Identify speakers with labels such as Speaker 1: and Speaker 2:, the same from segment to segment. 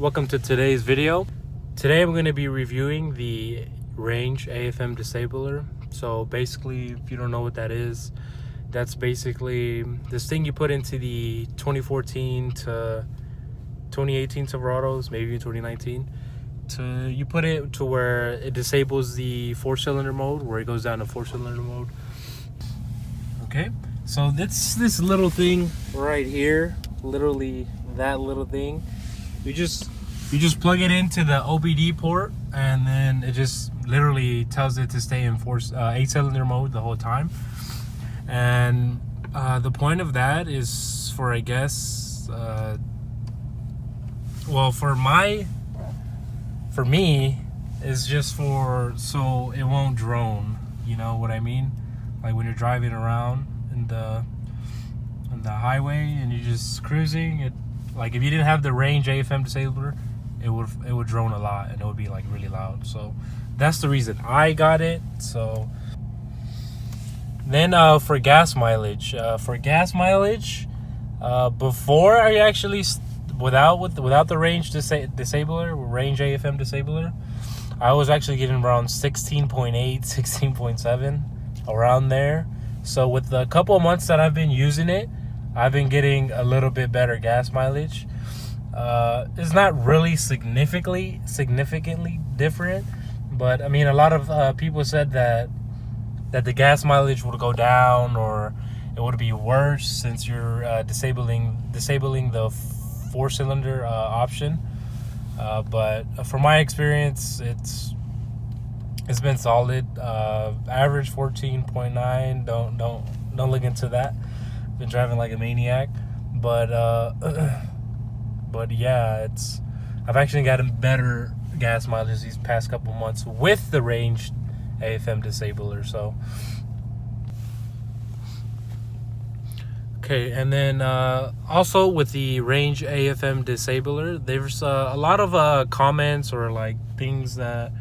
Speaker 1: welcome to today's video. Today I'm going to be reviewing the range AFM disabler. So basically, if you don't know what that is, that's basically this thing you put into the 2014 to 2018 Silverados, maybe even 2019. You put it to where it disables the 4-cylinder mode, where it goes down to 4-cylinder mode. Okay, so this little thing right here, literally that little thing, you just plug it into the OBD port, and then it just literally tells it to stay in 8-cylinder mode the whole time. And the point of that is for, I guess, well, for me, is just so it won't drone. You know what I mean? Like when you're driving around in the highway and you're just cruising, it, like if you didn't have the range AFM disabler, it would drone a lot and it would be like really loud. So that's the reason I got it. So then for gas mileage, before I actually without the range disabler, range AFM disabler, I was actually getting around 16.8, 16.7, around there. So with the couple of months that I've been using it, I've been getting a little bit better gas mileage. It's not really significantly different, but I mean, a lot of people said that the gas mileage would go down, or it would be worse since you're disabling the 4-cylinder option. But from my experience, it's been solid. Average 14.9. Don't look into that. Been driving like a maniac, but yeah, I've actually gotten better gas mileage these past couple months with the range AFM disabler. So okay, and then also with the range AFM disabler, there's a lot of comments or like things that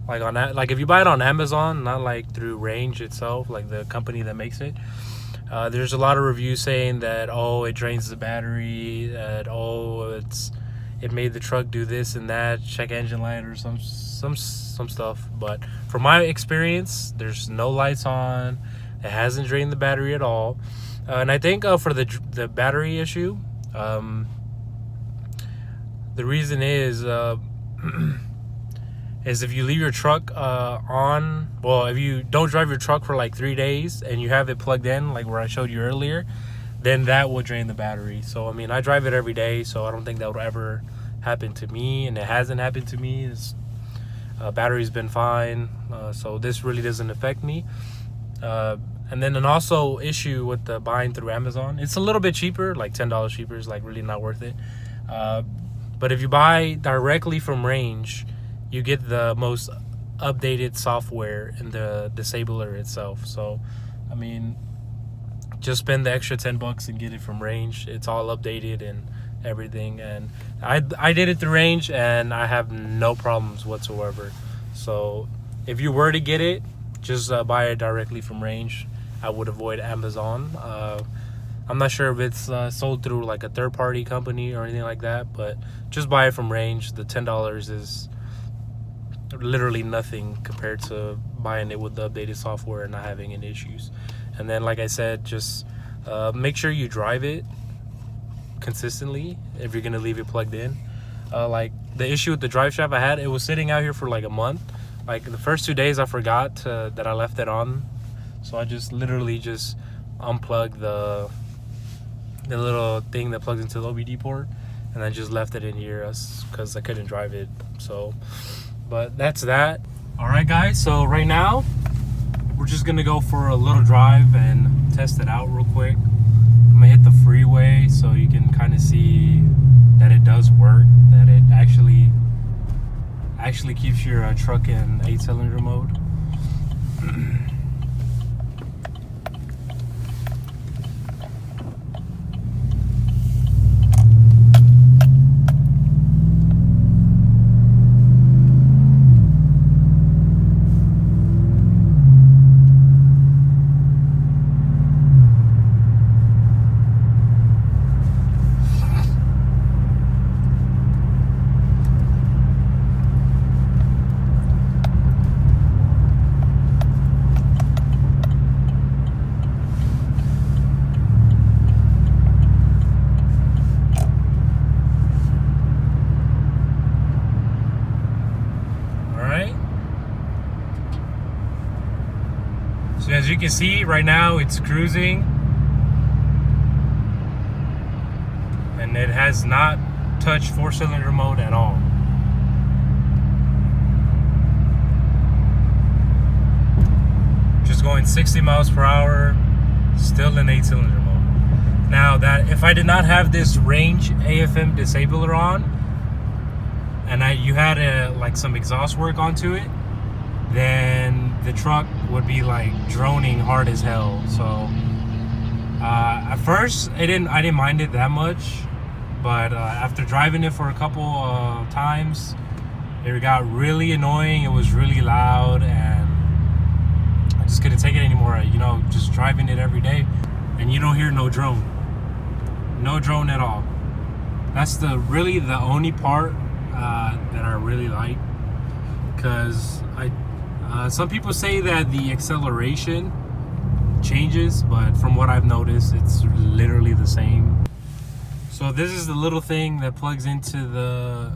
Speaker 1: like if you buy it on Amazon, not like through Range itself, like the company that makes it. There's a lot of reviews saying that, oh, it drains the battery, that, oh, it made the truck do this and that, check engine light or some stuff. But from my experience, there's no lights on. It hasn't drained the battery at all. And I think for the battery issue, the reason is if you leave your truck if you don't drive your truck for like 3 days and you have it plugged in, like where I showed you earlier, then that will drain the battery. So I mean, I drive it every day, so I don't think that would ever happen to me, and it hasn't happened to me. Battery's been fine, so this really doesn't affect me. And then an also issue with the buying through Amazon, it's a little bit cheaper, like $10 cheaper, is like really not worth it. But if you buy directly from Range, you get the most updated software in the disabler itself. So I mean, just spend the extra $10 and get it from Range. It's all updated and everything, and I did it through Range and I have no problems whatsoever. So if you were to get it, just buy it directly from Range. I would avoid Amazon. I'm not sure if it's sold through like a third-party company or anything like that, but just buy it from Range. The $10 is literally nothing compared to buying it with the updated software and not having any issues. And then, like I said, just make sure you drive it consistently if you're gonna leave it plugged in. Like the issue with the drive shaft I had, it was sitting out here for like a month. Like the first 2 days I forgot that I left it on, so I just literally just unplugged the little thing that plugs into the OBD port, and I just left it in here because I couldn't drive it. So but that's that. All right, guys, so right now we're just gonna go for a little drive and test it out real quick. I'm gonna hit the freeway so you can kind of see that it does work, that it actually keeps your truck in 8-cylinder mode. you can see right now, it's cruising, and it has not touched 4-cylinder mode at all. Just going 60 miles per hour, still in 8-cylinder mode. Now, that if I did not have this range AFM disabler on, and you had like some exhaust work onto it, then the truck would be like droning hard as hell. So at first I didn't mind it that much, but after driving it for a couple times, it got really annoying. It was really loud, and I just couldn't take it anymore. You know, just driving it every day, and you don't hear no drone at all. That's really the only part that I really like, because some people say that the acceleration changes, but from what I've noticed, it's literally the same. So this is the little thing that plugs into the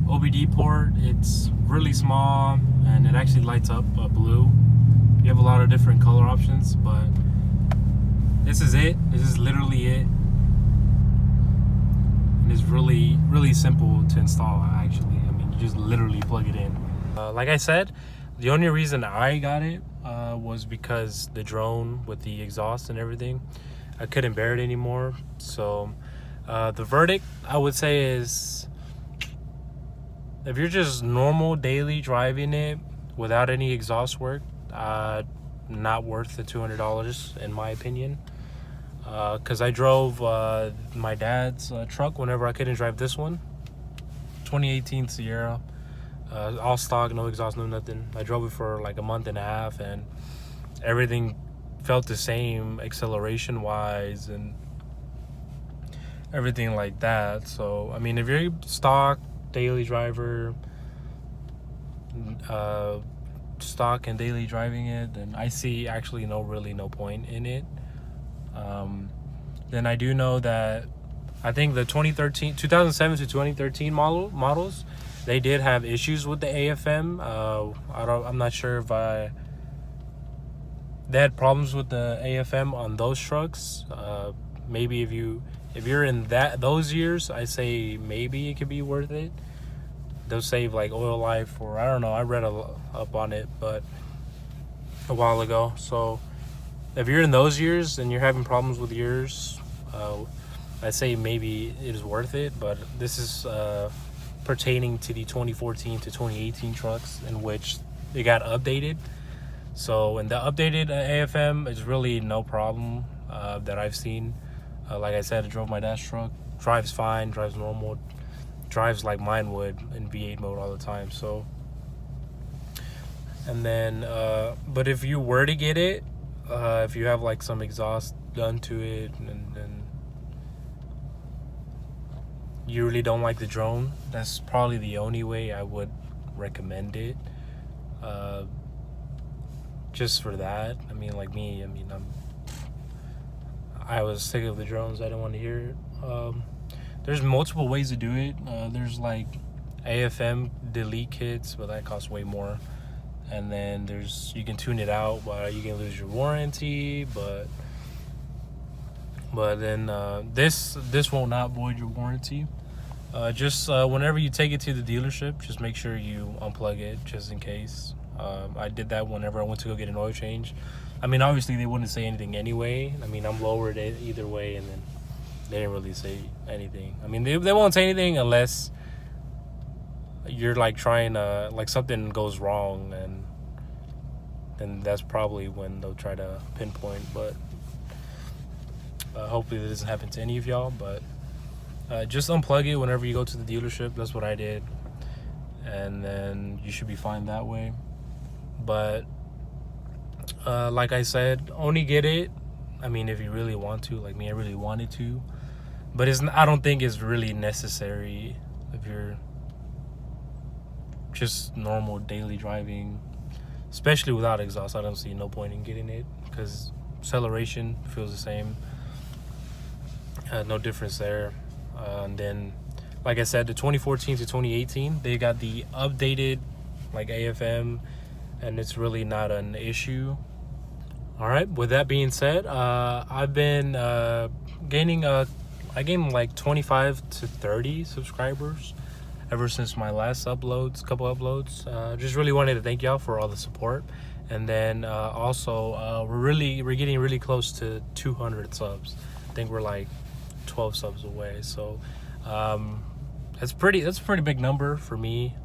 Speaker 1: OBD port. It's really small, and it actually lights up blue. You have a lot of different color options, but this is it. This is literally it. And it's really, really simple to install, actually. I mean, you just literally plug it in. Like I said, the only reason I got it was because the drone with the exhaust and everything, I couldn't bear it anymore. So the verdict, I would say, is if you're just normal daily driving it without any exhaust work, not worth the $200 in my opinion. Because I drove my dad's truck whenever I couldn't drive this one. 2018 Sierra, all stock, no exhaust, no nothing. I drove it for like a month and a half, and everything felt the same acceleration wise and everything like that. So I mean, if you're a stock daily driver, stock and daily driving it, then I see actually no point in it. Then I do know that I think the 2007 to 2013 models, they did have issues with the AFM. I'm not sure if they had problems with the AFM on those trucks. Maybe if you're in those years, I say maybe it could be worth it. They'll save like oil life, or I don't know. I read up on it, but a while ago. So if you're in those years and you're having problems with yours, I say maybe it is worth it. But this is pertaining to the 2014 to 2018 trucks, in which they got updated. So in the updated AFM, it's really no problem that I've seen. Like I said, I drove my dad's truck, drives fine, drives normal, drives like mine would in V8 mode all the time. So, and then but if you were to get it, if you have like some exhaust done to it, and you really don't like the drone, that's probably the only way I would recommend it. Just for that. I mean, like me, I was sick of the drones. I didn't want to hear it. There's multiple ways to do it. There's like AFM delete kits, but that costs way more. And then you can tune it out, but you can lose your warranty. But then this will not void your warranty. Just whenever you take it to the dealership, just make sure you unplug it, just in case. I did that whenever I went to go get an oil change. I mean, obviously they wouldn't say anything anyway. I mean, I'm lowered it either way, and then they didn't really say anything. I mean, they won't say anything unless you're like trying to, like, something goes wrong, and then that's probably when they'll try to pinpoint. But hopefully this doesn't happen to any of y'all. But just unplug it whenever you go to the dealership. That's what I did, and then you should be fine that way. But like I said, only get it, I mean, if you really want to. Like me, I really wanted to, but I don't think it's really necessary if you're just normal daily driving, especially without exhaust. I don't see no point in getting it, because acceleration feels the same. No difference there. And then, like I said, the 2014 to 2018, they got the updated like AFM, and it's really not an issue. All right, with that being said, I've been gaining I gained like 25 to 30 subscribers ever since my last couple uploads. Just really wanted to thank y'all for all the support. And then also we're getting really close to 200 subs. I think we're like 12 subs away. So that's a pretty big number for me.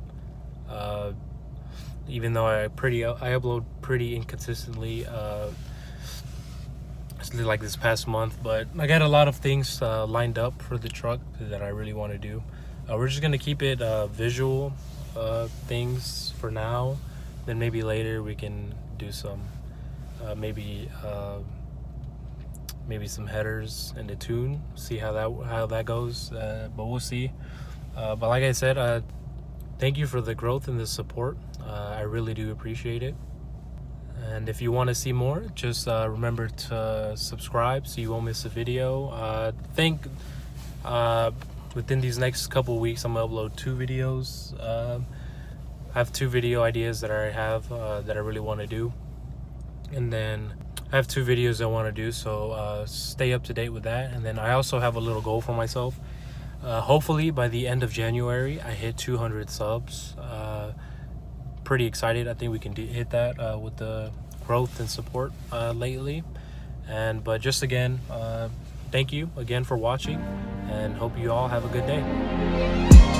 Speaker 1: Even though I upload pretty inconsistently, like this past month, but I got a lot of things lined up for the truck that I really want to do. We're just gonna keep it visual things for now. Then maybe later we can do some maybe some headers and a tune. See how that goes. But we'll see. But like I said, thank you for the growth and the support. I really do appreciate it. And if you want to see more, just remember to subscribe so you won't miss a video. I think within these next couple of weeks, I'm gonna upload 2 videos. I have 2 video ideas that I have that I really want to do, and then I have 2 videos I want to do. So stay up to date with that. And then I also have a little goal for myself. Hopefully by the end of January, I hit 200 subs. Pretty excited. I think we can hit that with the growth and support lately. But just again, thank you again for watching, and hope you all have a good day.